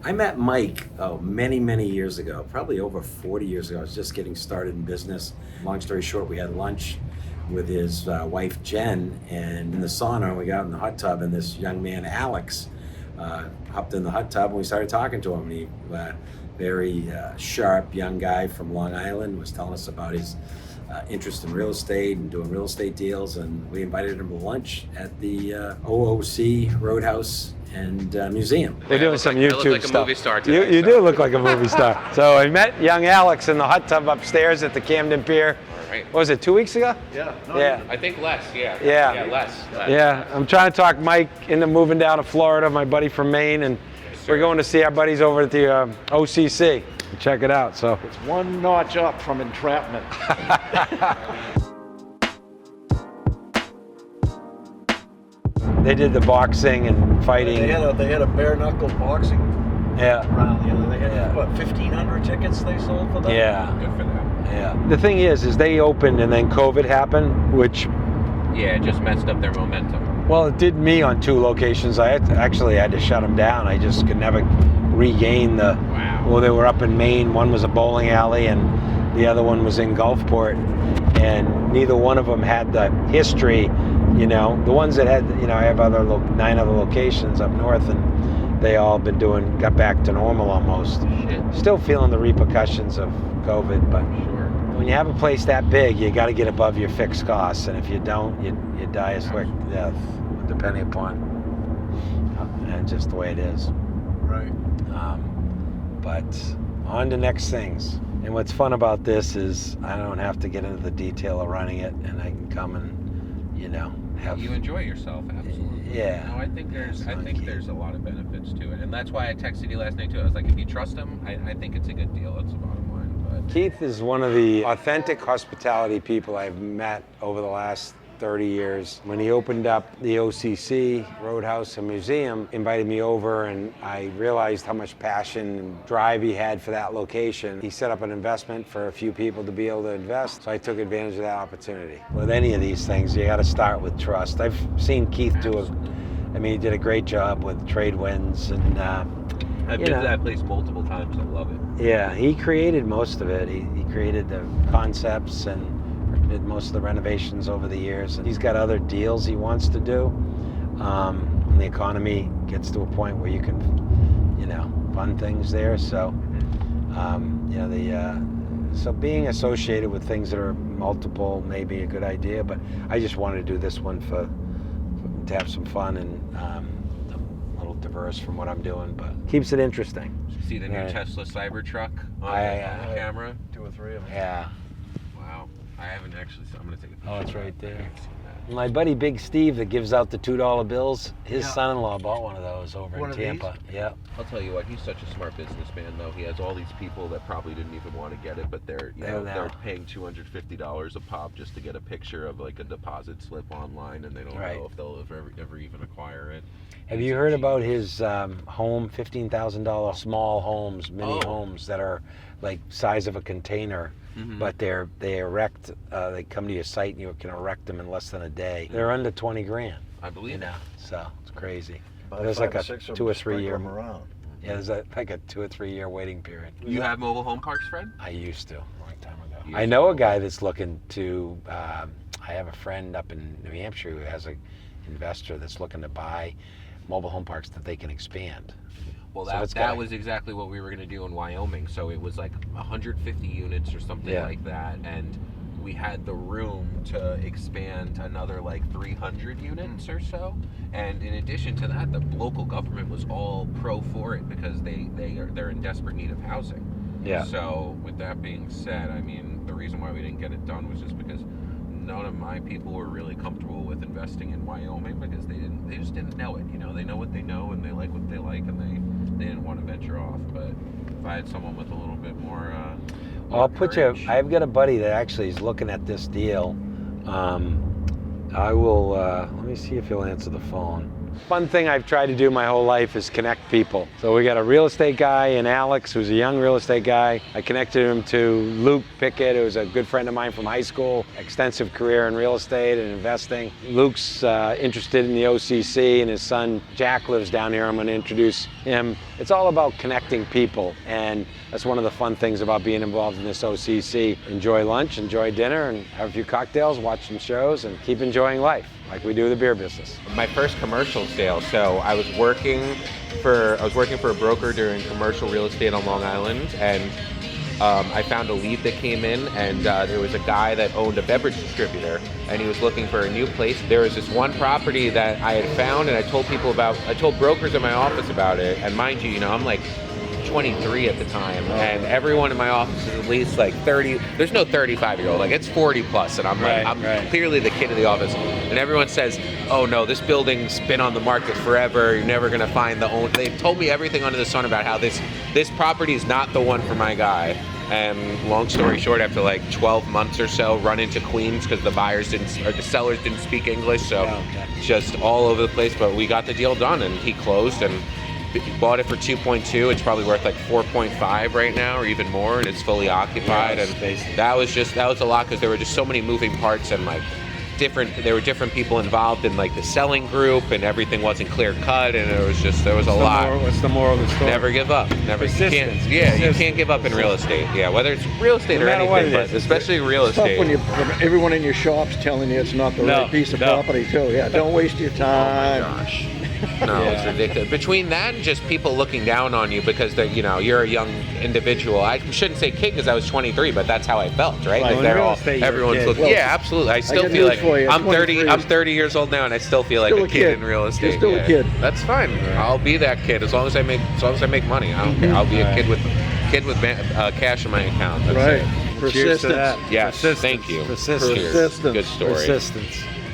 I met Mike many years ago, probably over 40 years ago. I was just getting started in business. Long story short, we had lunch with his wife Jen, and in the sauna we got in the hot tub, and this young man Alex hopped in the hot tub, and we started talking to him. He very sharp young guy from Long Island, was telling us about his interest in real estate and doing real estate deals, and we invited him to lunch at the OOC Roadhouse and Museum. We're doing some YouTube I look like stuff. a movie star today, You do look like a movie star. So I met young Alex in the hot tub upstairs at the Camden Pier. All right. What was it, 2 weeks ago? Yeah. Yeah. I think less, yeah. Yeah. Yeah, less. Yeah, I'm trying to talk Mike into moving down to Florida, my buddy from Maine, and we're going to see our buddies over at the OCC. Check it out. So It's one notch up from entrapment. they did the boxing and fighting. They had a bare knuckle boxing Yeah. round the other. They had Yeah. what, 1,500 tickets they sold for that? Yeah. Good for them. Yeah. The thing is they opened and then COVID happened, which, Yeah, it just messed up their momentum. well, it did me on 2 locations. I actually had to shut them down. I just could never regain the. Wow. Well, they were up in Maine. One was a bowling alley, and the other one was in Gulfport. And neither one of them had the history. You know, the ones that had, I have 9 other locations up north, and they all got back to normal almost. Shit. Still feeling the repercussions of COVID, but Sure. when you have a place that big, you got to get above your fixed costs, and if you don't, you die a quick death, depending upon and just the way it is. Right. But on to next things. And what's fun about this is I don't have to get into the detail of running it, and I can come and have. You enjoy yourself, absolutely. Yeah. No, I think It's not key. there's a lot of benefits to it, and that's why I texted you last night too. I was like, if you trust him, I think it's a good deal. That's the bottom line. But Keith is one of the authentic hospitality people I've met over the last 30 years. When he opened up the OCC Roadhouse and Museum, invited me over, and I realized how much passion and drive he had for that location. He set up an investment for a few people to be able to invest, so I took advantage of that opportunity. With any of these things, you got to start with trust. I've seen Keith he did a great job with trade winds, and I've been to that place multiple times. I love it. yeah, he created most of it. He created the concepts and did most of the renovations over the years. And he's got other deals he wants to do. When the economy gets to a point where you can, fund things there. So, so being associated with things that are multiple may be a good idea. But I just wanted to do this one to have some fun and a little diverse from what I'm doing, but keeps it interesting. See the new Right. Tesla Cybertruck on the camera? 2 or 3 of them. Yeah. Wow. I haven't actually. I'm gonna take a picture. Oh, it's of that. right there. I haven't seen that. My buddy Big Steve that gives out the $2 bills, his Yeah. son-in-law bought one of those over One in of these? Tampa. Yeah. I'll tell you what, he's such a smart businessman though. He has all these people that probably didn't even want to get it, but they're They're paying $250 a pop just to get a picture of like a deposit slip online, and they don't Right. know if they'll ever even acquire it. Have He's you a heard about genius. his home, $15,000 small homes, mini Oh. homes that are like size of a container, Mhm. but they erect, they come to your site and you can erect them in less than a day. They're under 20 grand, I believe that. so it's crazy. About There's 5 like or a 6 of 2 them, or 3 year, sprinkle 'em around. yeah, there's like a 2 or 3 year waiting period. You have mobile home parks, Fred? I used to, a long time ago. You I used know to. a guy that's looking to, I have a friend up in New Hampshire who has an investor that's looking to buy mobile home parks that they can expand. Well, So it's that gotta- was exactly what we were going to do in Wyoming. So it was like 150 units or something Yeah. like that, and we had the room to expand another like 300 units or so. And in addition to that, the local government was all pro for it because they're in desperate need of housing. Yeah. So with that being said, I mean, the reason why we didn't get it done was just because none of my people were really comfortable with investing in Wyoming because they just didn't know it. They know what they know and they like what they like, and they didn't want to venture off. But if I had someone with a little bit more Well, I'll put you. courage- I've got a buddy that actually is looking at this deal. I will. Let me see if he'll answer the phone. Fun thing I've tried to do my whole life is connect people. So we got a real estate guy in Alex, who's a young real estate guy. I connected him to Luke Pickett, who's a good friend of mine from high school, extensive career in real estate and investing. Luke's interested in the OCC, and his son Jack lives down here. I'm going to introduce him. It's all about connecting people, and that's one of the fun things about being involved in this OCC. Enjoy lunch, enjoy dinner, and have a few cocktails, watch some shows, and keep enjoying life like we do the beer business. My first commercial sale. So I was working for a broker doing commercial real estate on Long Island, and I found a lead that came in, and there was a guy that owned a beverage distributor, and he was looking for a new place. There was this one property that I had found, and I told brokers in my office about it. And mind you, I'm like 23 at the time, and everyone in my office is at least like 30. There's no 35-year-old, like it's 40 plus, and I'm clearly the kid of the office. And everyone says, "Oh no, this building's been on the market forever. You're never gonna find the owner." They've told me everything under the sun about how this property is not the one for my guy. And long story short, after like 12 months or so, run into Queens because the sellers didn't speak English, so just all over the place. But we got the deal done, and he closed and bought it for 2.2. It's probably worth like 4.5 right now, or even more, and it's fully occupied. And that was a lot because there were just so many moving parts, and like there were different people involved in like the selling group, and everything wasn't clear cut, and there was a lot. What's the moral of the story? Never give up. Persistence. You can't give up in real estate. Yeah, whether it's real estate or anything, but especially real It's tough estate. when everyone in your shop's telling you it's not the right piece of property too. Yeah, don't waste your time. Oh my gosh. No, it's ridiculous. Between that and just people looking down on you because you're a young individual. I shouldn't say kid because I was 23, but that's how I felt, right? Right. Like everyone's looking. Yeah, absolutely. I still feel like I'm 30. I'm 30 years old now, and I still feel like a kid in real estate. You're still a kid. That's fine. I'll be that kid as long as I make money. I don't care. I'll be a kid with cash in my account. That's Right. it. Persistence. Yes. Thank you. Persistence. Good story. Persistence.